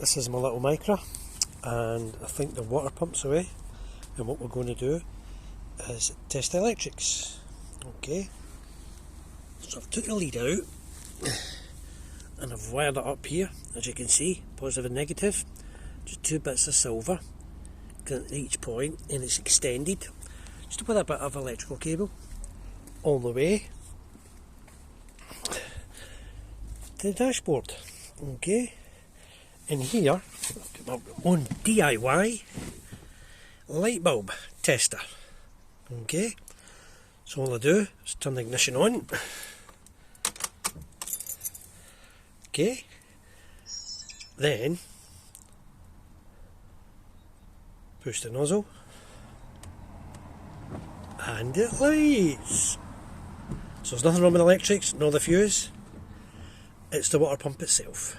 This is my little Micra, and I think the water pump's away, and what we're going to do is test the electrics. Okay, so I've took the lead out and I've wired it up here, as you can see, positive and negative, just 2 bits of silver at each point, and it's extended just with a bit of electrical cable all the way to the dashboard. Okay, and here I've got my own DIY light bulb tester. Okay, so all I do is turn the ignition on. Okay, then push the nozzle and it lights. So there's nothing wrong with the electrics nor the fuse, it's the water pump itself.